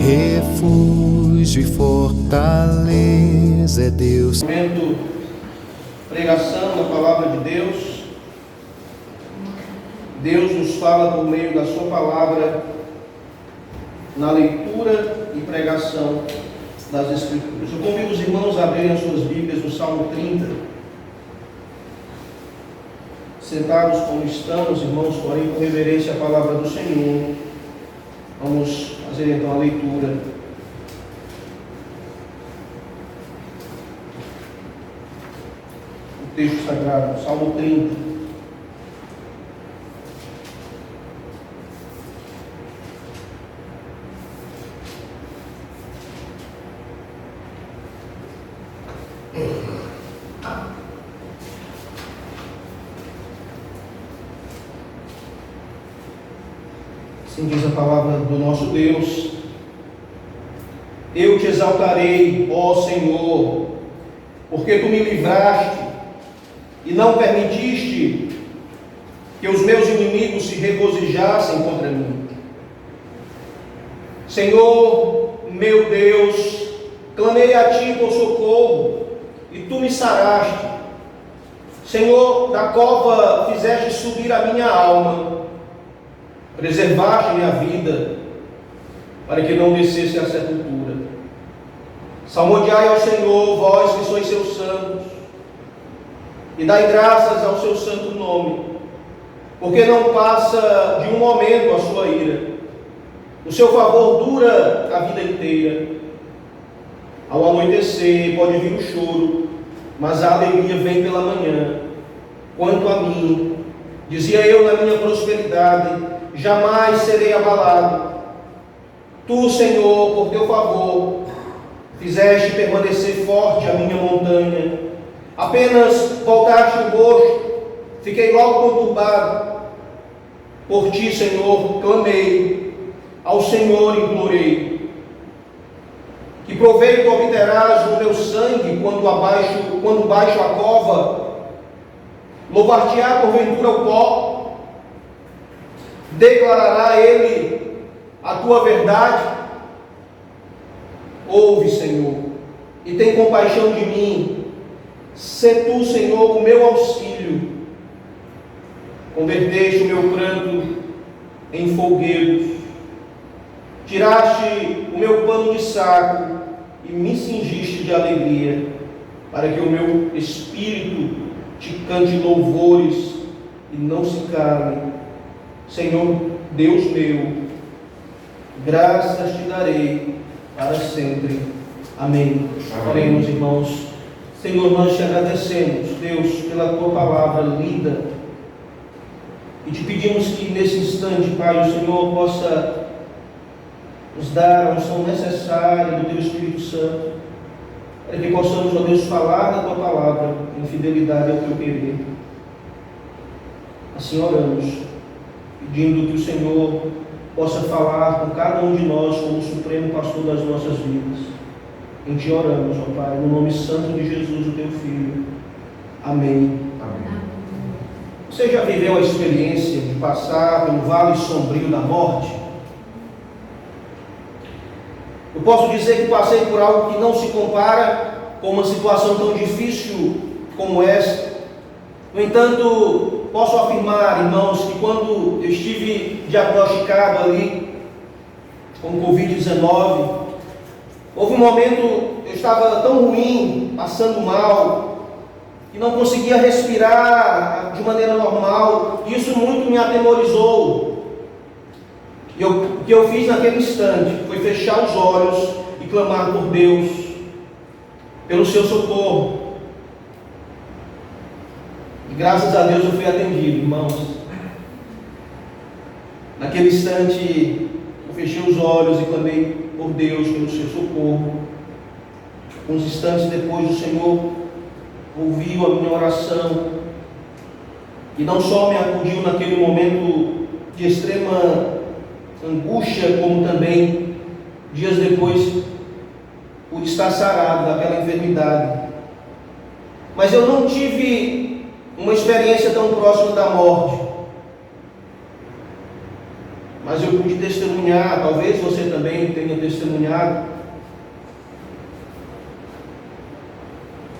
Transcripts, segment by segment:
refúgio e fortaleza é Deus. Momento pregação da palavra de Deus. Deus nos fala por meio da sua palavra na leitura e pregação das Escrituras. Eu convido os irmãos a abrirem as suas Bíblias no Salmo 30. Sentados como estamos, irmãos, porém com reverência à palavra do Senhor, vamos fazer então a leitura. O texto sagrado, Salmo 30. Assim diz a palavra do nosso Deus: eu te exaltarei, ó Senhor, porque tu me livraste e não permitiste que os meus inimigos se regozijassem contra mim. Senhor, meu Deus, clamei a ti por socorro e tu me saraste. Senhor, da cova fizeste subir a minha alma, preservaste minha vida, para que não descesse à sepultura. Salmodiai ao Senhor, vós que sois seus santos, e dai graças ao seu santo nome, porque não passa de um momento a sua ira. O seu favor dura a vida inteira. Ao anoitecer pode vir o choro, mas a alegria vem pela manhã. Quanto a mim, dizia eu na minha prosperidade, jamais serei abalado. Tu, Senhor, por teu favor, fizeste permanecer forte a minha montanha. Apenas voltaste o rosto, fiquei logo conturbado. Por ti, Senhor, clamei, ao Senhor implorei. Que proveito obterás no meu sangue quando baixo a cova? Louvar-te-á porventura o pó? Declarará ele a tua verdade? Ouve, Senhor, e tem compaixão de mim. Sê tu, Senhor, o meu auxílio. Converteste o meu pranto em folguedos. Tiraste o meu pano de saco e me cingiste de alegria, para que o meu espírito te cante louvores e não se cale. Senhor, Deus meu, graças te darei para sempre. Amém. Oremos, irmãos. Senhor, nós te agradecemos, Deus, pela tua palavra lida, e te pedimos que nesse instante, Pai, o Senhor possa nos dar a unção necessária do teu Espírito Santo, para que possamos, ó Deus, falar da tua palavra em fidelidade ao teu querer. Assim oramos, pedindo que o Senhor possa falar com cada um de nós como o supremo pastor das nossas vidas. Em ti oramos, ó Pai, no nome santo de Jesus, o teu Filho. Amém. Amém. Você já viveu a experiência de passar pelo vale sombrio da morte? Eu posso dizer que passei por algo que não se compara com uma situação tão difícil como esta. No entanto, posso afirmar, irmãos, que quando eu estive diagnosticado ali com Covid-19, houve um momento, eu estava tão ruim, passando mal, que não conseguia respirar de maneira normal, e isso muito me atemorizou. O que eu fiz naquele instante foi fechar os olhos e clamar por Deus, pelo seu socorro. E graças a Deus eu fui atendido, irmãos. Naquele instante eu fechei os olhos e clamei por Deus, pelo seu socorro. Uns instantes depois o Senhor ouviu a minha oração e não só me acudiu naquele momento de extrema angústia, como também dias depois por estar sarado daquela enfermidade. Mas eu não tive uma experiência tão próxima da morte. mas eu pude testemunhar, talvez você também tenha testemunhado,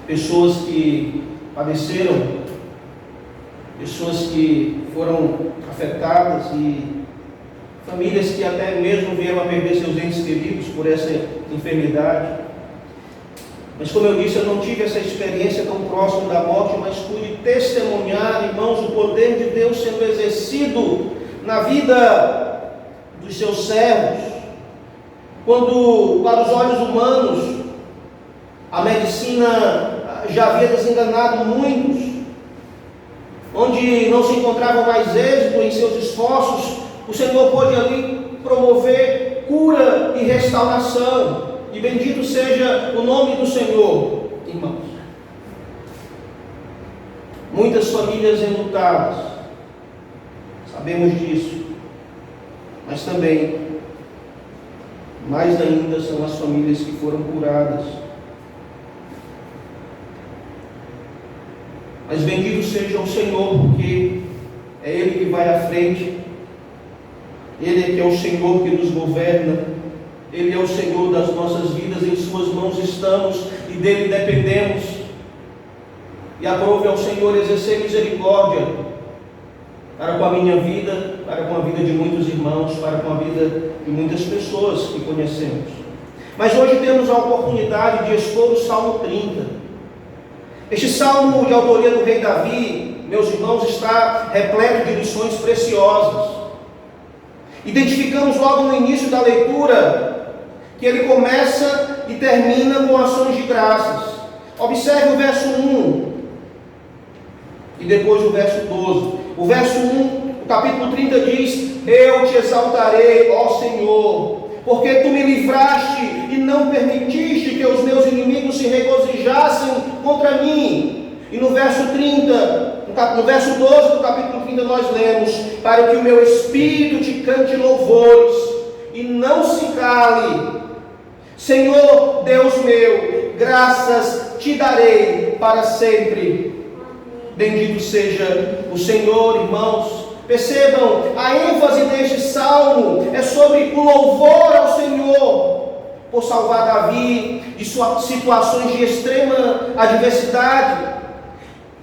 pessoas que padeceram, pessoas que foram afetadas e famílias que até mesmo vieram a perder seus entes queridos por essa enfermidade. Mas como eu disse, eu não tive essa experiência tão próxima da morte, mas pude testemunhar, irmãos, o poder de Deus sendo exercido na vida dos seus servos. Quando, para os olhos humanos, a medicina já havia desenganado muitos, onde não se encontrava mais êxito em seus esforços, o Senhor pôde ali promover cura e restauração. E bendito seja o nome do Senhor, irmãos. Muitas famílias enlutadas, sabemos disso, mas também, mais ainda, são as famílias que foram curadas. Mas bendito seja o Senhor, porque é Ele que vai à frente, Ele é que é o Senhor que nos governa, Ele é o Senhor das nossas vidas, em Suas mãos estamos e dEle dependemos. E aprove ao Senhor exercer misericórdia para com a minha vida, para com a vida de muitos irmãos, para com a vida de muitas pessoas que conhecemos. Mas hoje temos a oportunidade de expor o Salmo 30. Este salmo de autoria do rei Davi, meus irmãos, está repleto de lições preciosas. Identificamos logo no início da leitura que ele começa e termina com ações de graças. Observe o verso 1 e depois o verso 12. O verso 1, o capítulo 30 diz: eu te exaltarei, ó Senhor, porque tu me livraste e não permitiste que os meus inimigos se regozijassem contra mim. E no verso 30, no verso 12 do capítulo 30 nós lemos: para que o meu espírito te cante louvores e não se cale. Senhor Deus meu, graças te darei para sempre. Bendito seja o Senhor, irmãos. Percebam, a ênfase deste salmo é sobre o louvor ao Senhor por salvar Davi de suas situações de extrema adversidade.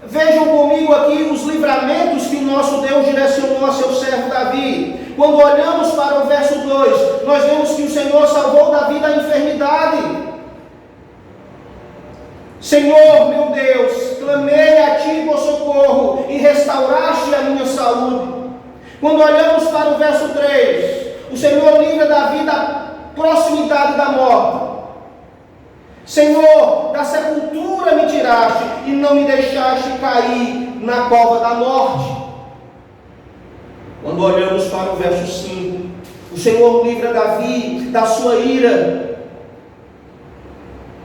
Vejam comigo aqui os livramentos que o nosso Deus direcionou a seu servo Davi. Quando olhamos para o verso 2, nós vemos que o Senhor salvou Davi da enfermidade. Senhor, meu Deus, clamei a Ti por socorro e restauraste a minha saúde. Quando olhamos para o verso 3, o Senhor livra Davi da proximidade da morte. Senhor, da sepultura me tiraste e não me deixaste cair na cova da morte. Quando olhamos para o verso 5, o Senhor livra Davi da sua ira,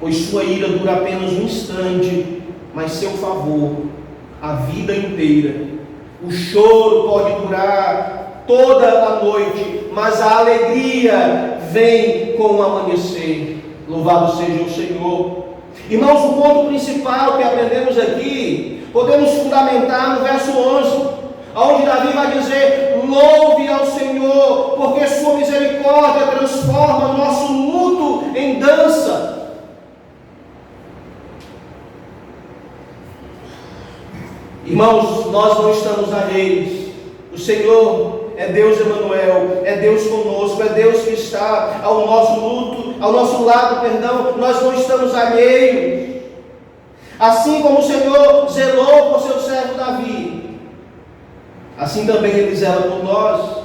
pois sua ira dura apenas um instante, mas seu favor a vida inteira. O choro pode durar toda a noite, mas a alegria vem com o amanhecer. Louvado seja o Senhor. Irmãos, o ponto principal que aprendemos aqui, podemos fundamentar no verso 11, onde Davi vai dizer: louve ao Senhor, porque sua misericórdia transforma nosso luto em dança. Irmãos, nós não estamos alheios. O Senhor é Deus Emanuel, é Deus conosco, é Deus que está ao nosso luto, ao nosso lado, perdão. Nós não estamos alheios. Assim como o Senhor zelou por seu servo Davi, assim também Ele zela por nós.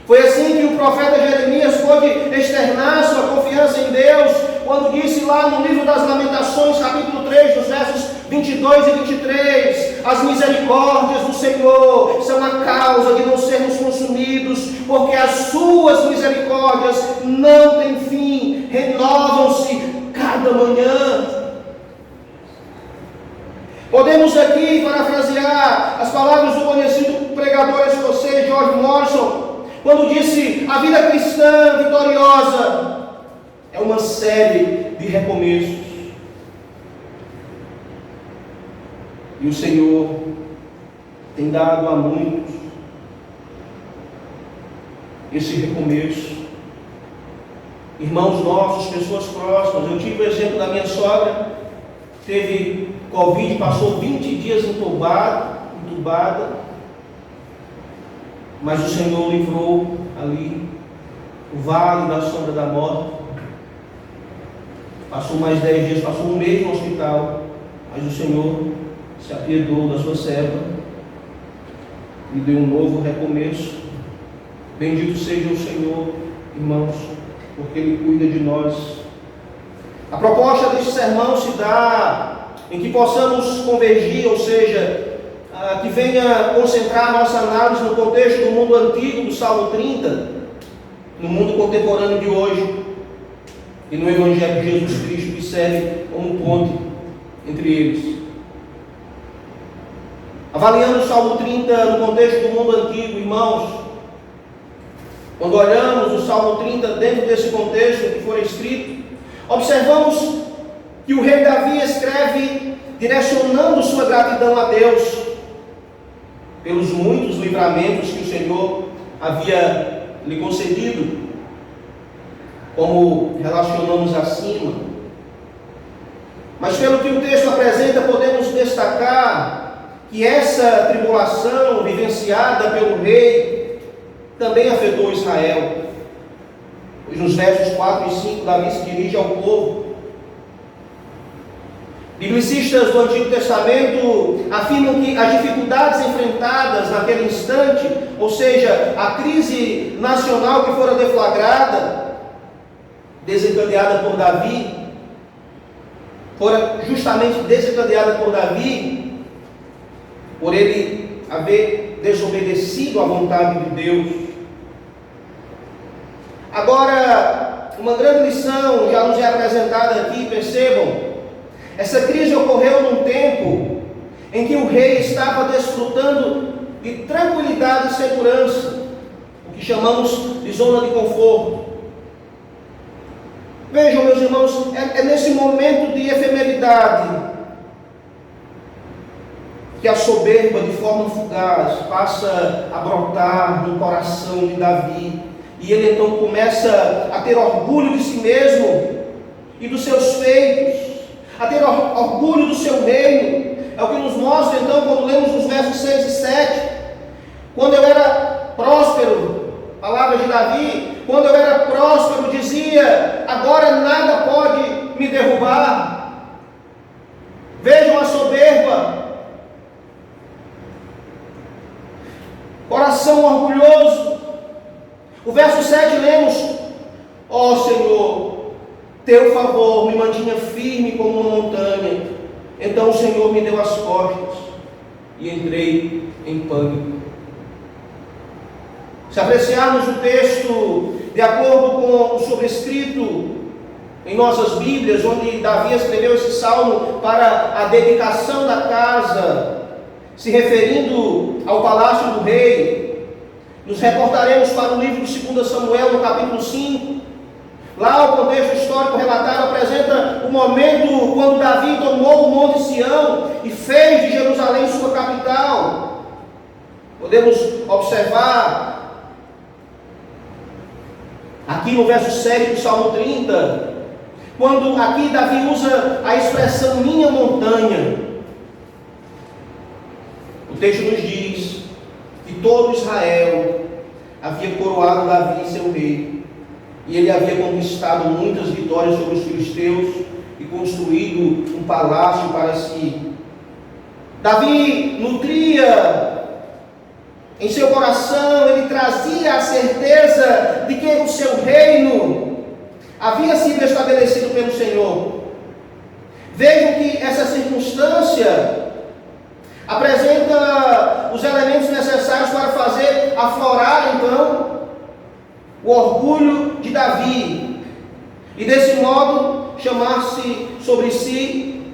Foi assim que o profeta Jeremias pôde externar sua confiança em Deus, quando disse lá no livro das Lamentações, capítulo 3, nos versos 22 e 23, as misericórdias do Senhor são a causa de não sermos consumidos, porque as suas misericórdias não têm fim, renovam-se cada manhã. Podemos aqui parafrasear as palavras do conhecido pregador escocês George Morrison, quando disse: a vida cristã vitoriosa é uma série de recomeços. E o Senhor tem dado a muitos esse recomeço. Irmãos nossos, pessoas próximas, eu tive o exemplo da minha sogra, teve Covid, passou 20 dias entubada, mas o Senhor livrou ali o vale da sombra da morte. Passou mais 10 dias, passou um mês no hospital, mas o Senhor se apiedou da sua serva e deu um novo recomeço. Bendito seja o Senhor, irmãos, porque Ele cuida de nós. A proposta deste sermão se dá em que possamos convergir, ou seja, que venha concentrar nossa análise no contexto do mundo antigo, do Salmo 30, no mundo contemporâneo de hoje, e no Evangelho de Jesus Cristo, que serve como ponte entre eles. Avaliando o Salmo 30 no contexto do mundo antigo, irmãos, quando olhamos o Salmo 30 dentro desse contexto que foi escrito, observamos que o rei Davi escreve direcionando sua gratidão a Deus pelos muitos livramentos que o Senhor havia lhe concedido, como relacionamos acima. Mas pelo que o texto apresenta, podemos destacar que essa tribulação vivenciada pelo rei também afetou Israel. Pois nos versos 4 e 5, Davi se dirige ao povo. Biblicistas do Antigo Testamento afirmam que as dificuldades enfrentadas naquele instante, ou seja, a crise nacional que fora deflagrada, desencadeada por Davi, fora justamente desencadeada por Davi, por ele haver desobedecido à vontade de Deus. Agora, uma grande lição já nos é apresentada aqui, percebam. Essa crise ocorreu num tempo em que o rei estava desfrutando de tranquilidade e segurança, o que chamamos de zona de conforto. Vejam, meus irmãos, é nesse momento de efemeridade que a soberba, de forma fugaz, passa a brotar no coração de Davi, e ele então começa a ter orgulho de si mesmo e dos seus feitos, a ter orgulho do seu reino. É o que nos mostra então quando lemos nos versos 6 e 7. Quando eu era próspero, palavras de Davi, quando eu era próspero, dizia: agora nada pode me derrubar. Vejam a soberba, coração orgulhoso. O verso 7 lemos: ó Senhor, teu favor me mantinha firme como uma montanha. Então o Senhor me deu as costas e entrei em pânico. Se apreciarmos o texto de acordo com o sobrescrito em nossas Bíblias, onde Davi escreveu esse salmo para a dedicação da casa, se referindo ao palácio do rei, nos reportaremos para o livro de 2 Samuel, no capítulo 5. Lá o contexto histórico relatado apresenta o momento quando Davi tomou o Monte Sião e fez de Jerusalém sua capital. Podemos observar aqui no verso 7 do Salmo 30, quando aqui Davi usa a expressão minha montanha. O texto nos diz que todo Israel havia coroado Davi seu rei, e ele havia conquistado muitas vitórias sobre os filisteus e construído um palácio para si. Davi nutria em seu coração, ele trazia a certeza de que o seu reino havia sido estabelecido pelo Senhor. Vejam que essa circunstância apresenta os elementos necessários para fazer aflorar então o orgulho de Davi, e desse modo chamar-se sobre si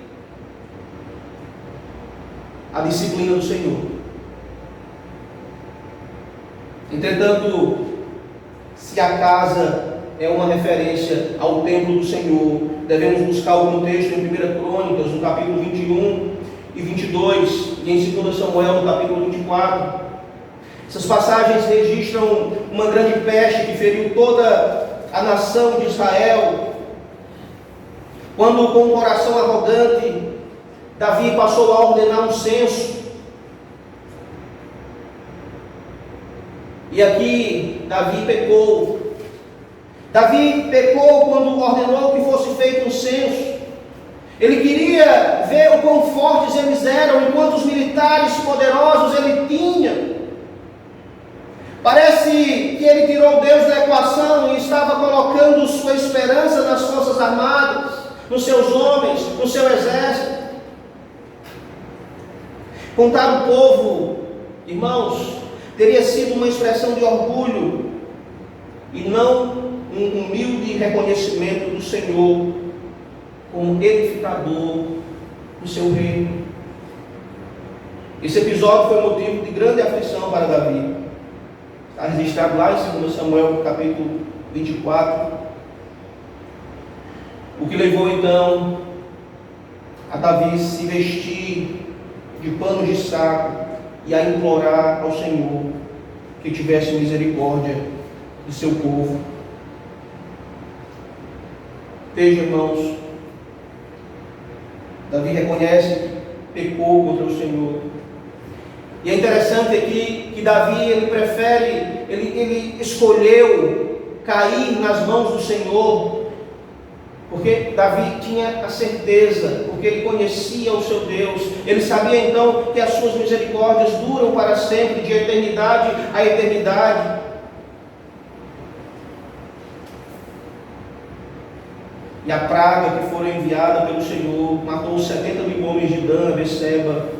a disciplina do Senhor. Entretanto, se a casa é uma referência ao templo do Senhor, devemos buscar o contexto em 1 Crônicas, no capítulo 21 e 22, e em 2 Samuel, no capítulo 24. Essas passagens registram uma grande peste que feriu toda a nação de Israel, quando, com um coração arrogante, Davi passou a ordenar um censo. E aqui Davi pecou. Davi pecou quando ordenou que fosse feito um censo. Ele queria ver o quão fortes eles eram e quantos militares poderosos ele tinha. Parece que ele tirou Deus da equação e estava colocando sua esperança nas forças armadas, nos seus homens, no seu exército. Contar o povo, irmãos, teria sido uma expressão de orgulho e não um humilde reconhecimento do Senhor como edificador do seu reino. Esse episódio foi motivo de grande aflição para Davi. Está registrado lá em 2 Samuel capítulo 24. O que levou então a Davi se vestir de panos de saco e a implorar ao Senhor que tivesse misericórdia de seu povo. Veja, irmãos, Davi reconhece que pecou contra o Senhor. E é interessante aqui que Davi, ele escolheu cair nas mãos do Senhor, porque Davi tinha a certeza, porque ele conhecia o seu Deus. Ele sabia então que as suas misericórdias duram para sempre, de eternidade a eternidade. E a praga que foi enviada pelo Senhor matou os 70 mil homens de Dan, Beceba.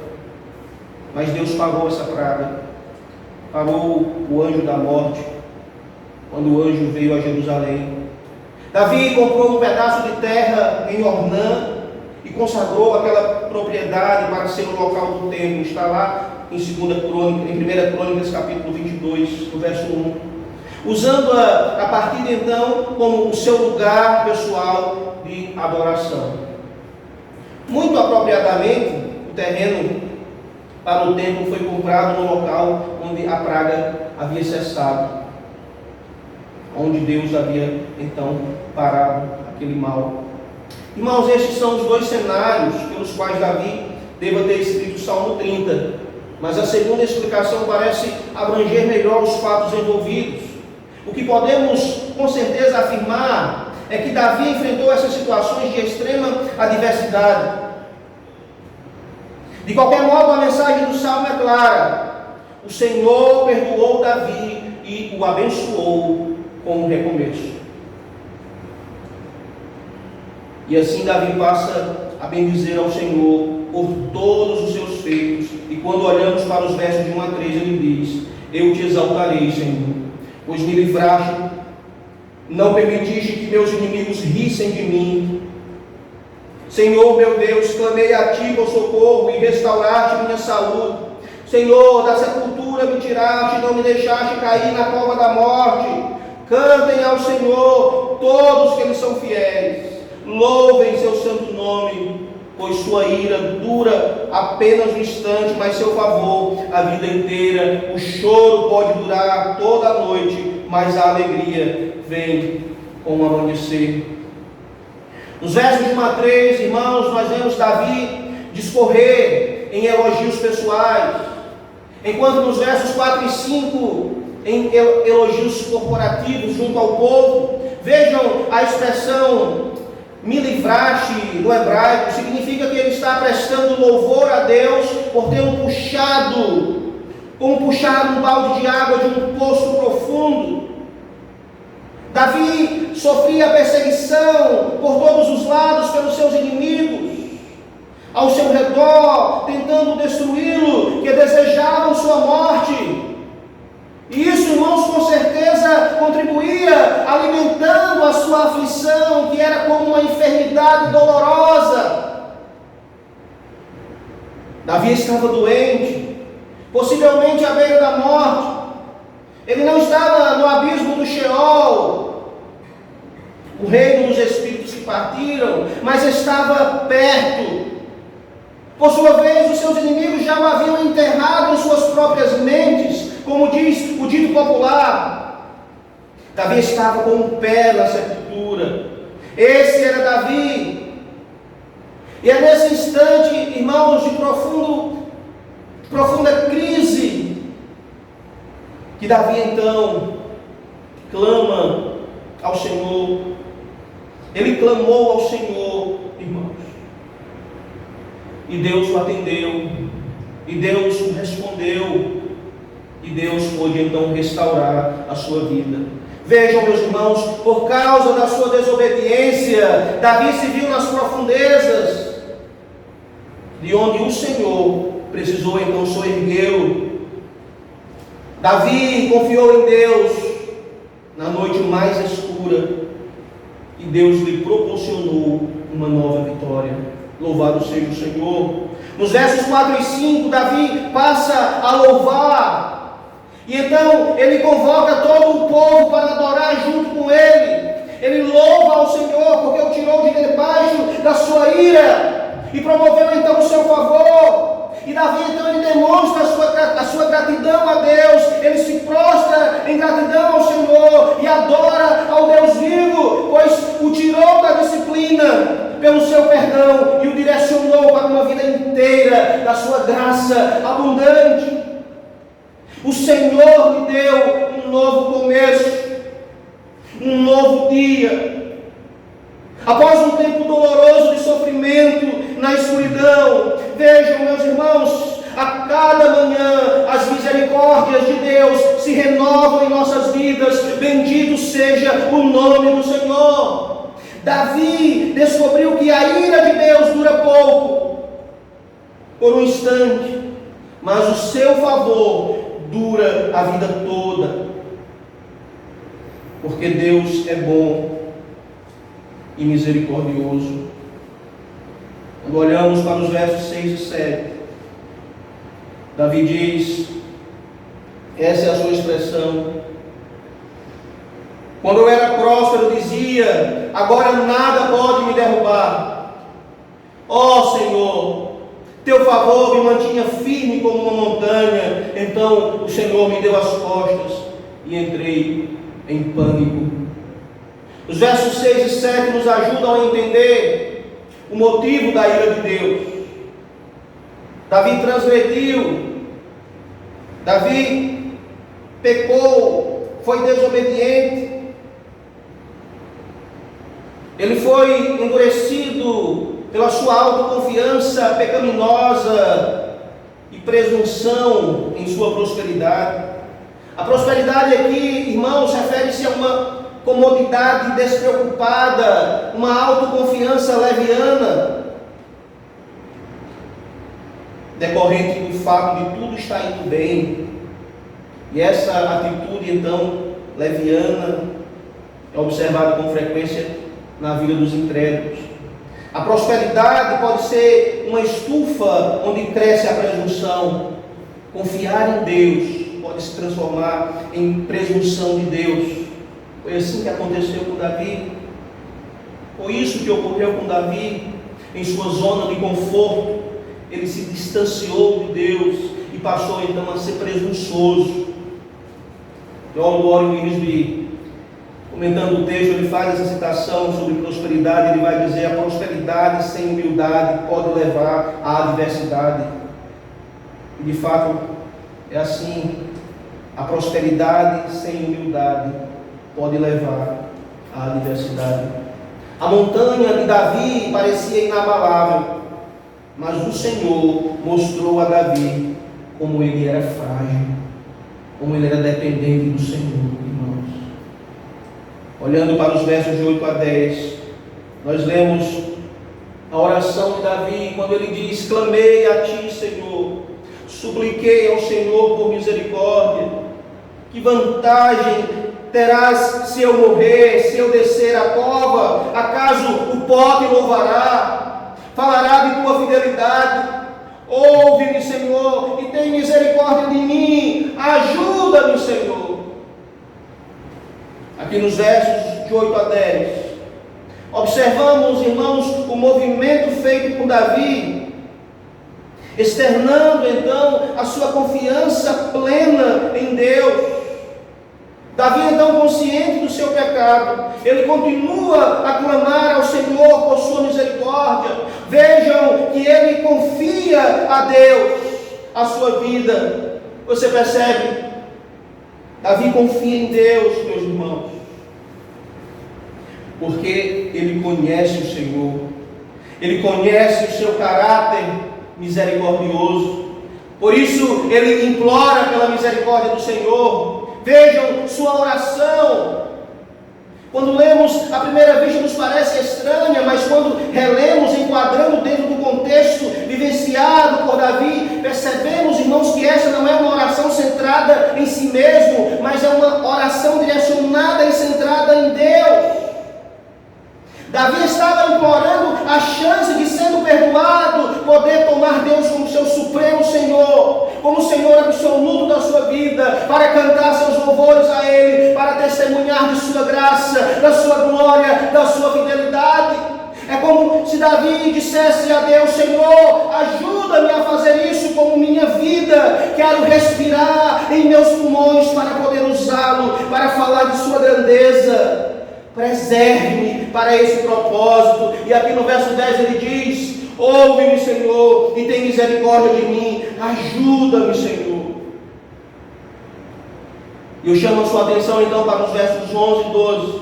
Mas Deus parou essa praga, parou o anjo da morte, quando o anjo veio a Jerusalém. Davi comprou um pedaço de terra em Ornã e consagrou aquela propriedade para ser o local do templo. Está lá em 1 Crônicas capítulo 22, no verso 1. Usando-a a partir de então como o seu lugar pessoal de adoração. Muito apropriadamente, o terreno para o templo foi comprado no local onde a praga havia cessado, onde Deus havia então parado aquele mal. Irmãos, esses são os dois cenários pelos quais Davi deva ter escrito o Salmo 30, mas a segunda explicação parece abranger melhor os fatos envolvidos. O que podemos com certeza afirmar é que Davi enfrentou essas situações de extrema adversidade. De qualquer modo, a mensagem do Salmo é clara: o Senhor perdoou Davi e o abençoou com um recomeço. E assim Davi passa a bendizer ao Senhor por todos os seus feitos. E quando olhamos para os versos de 1 a 3, ele diz: eu te exaltarei, Senhor, pois me livraste, não permitiste que meus inimigos rissem de mim. Senhor meu Deus, clamei a ti por socorro e restauraste minha saúde. Senhor, da sepultura me tiraste, não me deixaste cair na cova da morte. Cantem ao Senhor todos que lhe são fiéis. Louvem seu santo nome, pois sua ira dura apenas um instante, mas seu favor a vida inteira. O choro pode durar toda a noite, mas a alegria vem com o amanhecer. Nos versos de 1 a 3, irmãos, nós vemos Davi discorrer em elogios pessoais, enquanto nos versos 4 e 5, em elogios corporativos junto ao povo. Vejam a expressão me livraste no hebraico, significa que ele está prestando louvor a Deus por ter como puxar um balde de água de um poço profundo. Davi sofria perseguição por todos os lados pelos seus inimigos ao seu redor, tentando destruí-lo, que desejavam sua morte. E isso, irmãos, com certeza contribuía alimentando a sua aflição, que era como uma enfermidade dolorosa. Davi estava doente, possivelmente à beira da morte. Ele não estava no abismo do Sheol, o reino dos espíritos que partiram, mas estava perto. Por sua vez, os seus inimigos já o haviam enterrado em suas próprias mentes, como diz o dito popular, Davi estava com um pé na sepultura. Esse era Davi. E é nesse instante, irmãos, de profunda crise, que Davi então clama ao Senhor. Ele clamou ao Senhor, irmãos, e Deus o atendeu, e Deus o respondeu, e Deus pôde então restaurar a sua vida. Vejam, meus irmãos, por causa da sua desobediência, Davi se viu nas profundezas, de onde o Senhor precisou então soerguê-lo. Davi confiou em Deus na noite mais escura, e Deus lhe proporcionou uma nova vitória. Louvado seja o Senhor. Nos versos 4 e 5, Davi passa a louvar, e então ele convoca todo o povo para adorar junto com ele. Ele louva ao Senhor porque o tirou de debaixo da sua ira e promoveu então o seu favor. E Davi então ele demonstra a sua gratidão a Deus. Ele se prostra em gratidão ao Senhor e adora ao Deus vivo, pois o tirou da disciplina pelo seu perdão e o direcionou para uma vida inteira da sua graça abundante. O Senhor lhe deu um novo começo, um novo dia. Após um tempo doloroso de sofrimento na escuridão, vejam, meus irmãos, a cada manhã as misericórdias de Deus se renovam em nossas vidas. Bendito seja o nome do Senhor. Davi descobriu que a ira de Deus dura pouco, por um instante, mas o seu favor dura a vida toda, porque Deus é bom e misericordioso. Quando olhamos para os versos 6 e 7, Davi diz, essa é a sua expressão: quando eu era próspero, dizia, agora nada pode me derrubar. Ó Senhor, teu favor me mantinha firme como uma montanha. Então o Senhor me deu as costas e entrei em pânico. Os versos 6 e 7 nos ajudam a entender o motivo da ira de Deus. Davi transgrediu, Davi pecou, foi desobediente. Ele foi endurecido pela sua autoconfiança pecaminosa e presunção em sua prosperidade. A prosperidade aqui, irmãos, refere-se a uma comodidade despreocupada, uma autoconfiança leviana, decorrente do fato de tudo estar indo bem. E essa atitude, então, leviana, é observada com frequência na vida dos incrédulos. A prosperidade pode ser uma estufa onde cresce a presunção. Confiar em Deus pode se transformar em presunção de Deus. Foi assim que aconteceu com Davi. Foi isso que ocorreu com Davi. Em sua zona de conforto, ele se distanciou de Deus e passou então a ser presunçoso. John Warren Wiersbe, comentando o texto, ele faz essa citação sobre prosperidade. Ele vai dizer: a prosperidade sem humildade pode levar à adversidade. E de fato é assim. A prosperidade sem humildade pode levar à adversidade. A montanha de Davi parecia inabalável, mas o Senhor mostrou a Davi como ele era frágil, como ele era dependente do Senhor, irmãos. Olhando para os versos de 8 a 10, nós lemos a oração de Davi, quando ele diz: clamei a ti, Senhor, supliquei ao Senhor por misericórdia. Que vantagem terás se eu morrer, se eu descer a cova? Acaso o pó te louvará? Falará de tua fidelidade? Ouve-me, Senhor, e tem misericórdia de mim. Ajuda-me, Senhor. Aqui nos versos de 8 a 10, observamos, irmãos, o movimento feito por Davi externando então a sua confiança plena em Deus. Davi, então, consciente do seu pecado, ele continua a clamar ao Senhor por sua misericórdia. Vejam que ele confia a Deus a sua vida. Você percebe? Davi confia em Deus, meus irmãos, porque ele conhece o Senhor, ele conhece o seu caráter misericordioso. Por isso ele implora pela misericórdia do Senhor. Vejam sua oração. Quando lemos à primeira vista nos parece estranha, mas quando relemos, enquadrando dentro do contexto vivenciado por Davi, percebemos, irmãos, que essa não é uma oração centrada em si mesmo, mas é uma oração direcionada e centrada em Deus. Davi estava implorando a chance de, sendo perdoado, poder tomar Deus como seu supremo Senhor, como Senhor absoluto da sua vida, para cantar seus louvores a Ele, para testemunhar de sua graça, da sua glória, da sua fidelidade. É como se Davi dissesse a Deus: Senhor, ajuda-me a fazer isso como minha vida, quero respirar em meus pulmões para poder usá-lo, para falar de sua grandeza. Preserve-me para esse propósito. E aqui no verso 10 ele diz: ouve-me, Senhor, e tem misericórdia de mim, ajuda-me, Senhor. E eu chamo a sua atenção então para os versos 11 e 12,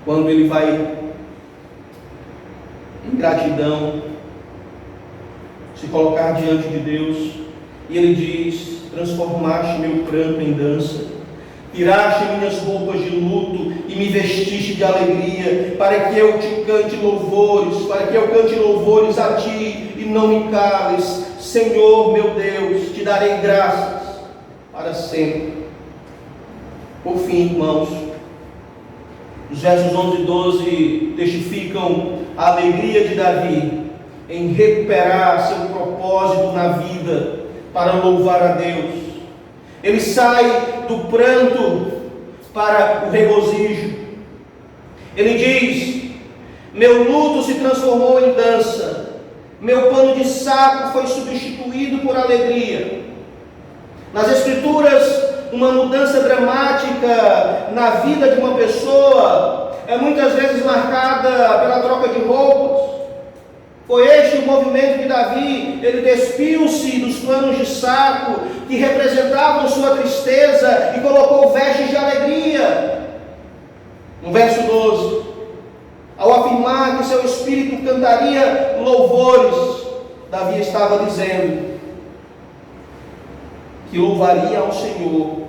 quando ele vai em gratidão se colocar diante de Deus, e ele diz: transformaste meu pranto em dança, tiraste minhas roupas de luto e me vestiste de alegria, para que eu te cante louvores, para que eu cante louvores a ti e não me cales. Senhor meu Deus, te darei graças para sempre. Por fim, irmãos, os versos 11 e 12 testificam a alegria de Davi em recuperar seu propósito na vida para louvar a Deus. Ele sai do pranto para o regozijo. Ele diz: meu luto se transformou em dança, meu pano de saco foi substituído por alegria. Nas Escrituras, uma mudança dramática na vida de uma pessoa é muitas vezes marcada pela troca de roupas. Foi este o movimento de Davi. Ele despiu-se dos panos de saco que representavam sua tristeza e colocou vestes de alegria. No verso 12, ao afirmar que seu espírito cantaria louvores, Davi estava dizendo que louvaria ao Senhor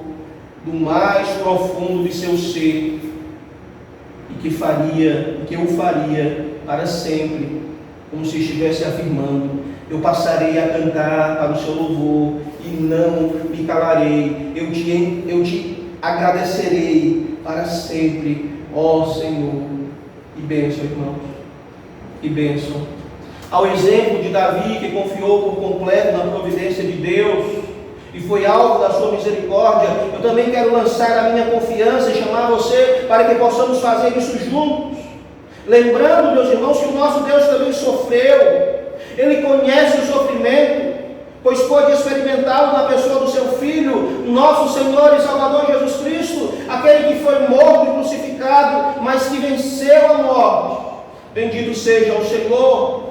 do mais profundo de seu ser, e que o faria para sempre, como se estivesse afirmando: eu passarei a cantar para o seu louvor e não me calarei, eu te agradecerei para sempre, ó Senhor. Que bênção, irmãos, que bênção. Ao exemplo de Davi, que confiou por completo na providência de Deus e foi alvo da sua misericórdia, eu também quero lançar a minha confiança e chamar você para que possamos fazer isso juntos. Lembrando, meus irmãos, que o nosso Deus também sofreu. Ele conhece o sofrimento, pois pôde experimentá-lo na pessoa do seu Filho, nosso Senhor e Salvador Jesus Cristo, aquele que foi morto e crucificado, mas que venceu a morte. Bendito seja o Senhor.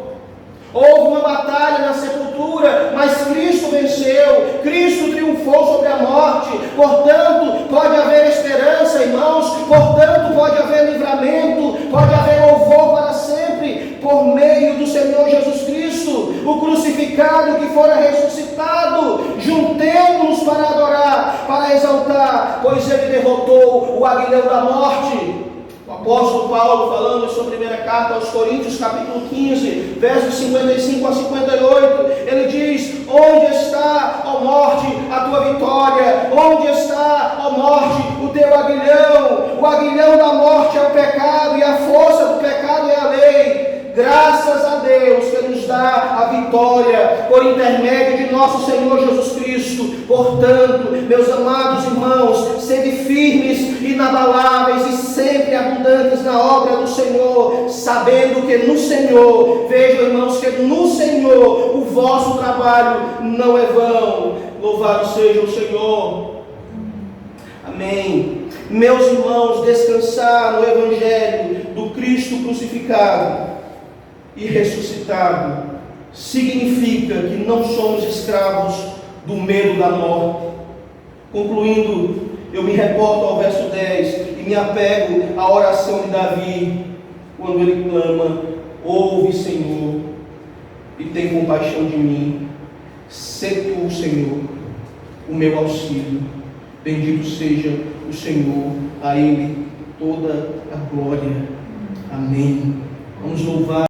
Houve uma batalha na sepultura, mas Cristo venceu, Cristo triunfou sobre a morte. Portanto, pode haver esperança, irmãos, portanto, pode haver livramento, pode haver louvor para sempre, por meio do Senhor Jesus Cristo, o crucificado que fora ressuscitado. Juntemos-nos para adorar, para exaltar, pois Ele derrotou o aguilhão da morte. O apóstolo Paulo, falando em sua primeira carta aos Coríntios, capítulo 15, versos 55 a 58, ele diz: onde está, ó morte, a tua vitória? Onde está, ó morte, o teu aguilhão? O aguilhão da morte é o pecado, e a força do pecado é a lei. Graças a Deus que nos dá a vitória por intermédio de nosso Senhor Jesus Cristo. Portanto, meus amados irmãos, sede firmes, inabaláveis e sempre abundantes na obra do Senhor, sabendo que no Senhor, vejam, irmãos, que no Senhor o vosso trabalho não é vão. Louvado seja o Senhor. Amém. Meus irmãos, descansar no Evangelho do Cristo crucificado e ressuscitado significa que não somos escravos do medo da morte. Concluindo, eu me reporto ao verso 10 e me apego à oração de Davi, quando ele clama: ouve, Senhor, e tem compaixão de mim. Sê tu, Senhor, o meu auxílio. Bendito seja o Senhor, a Ele toda a glória. Amém. Vamos louvar.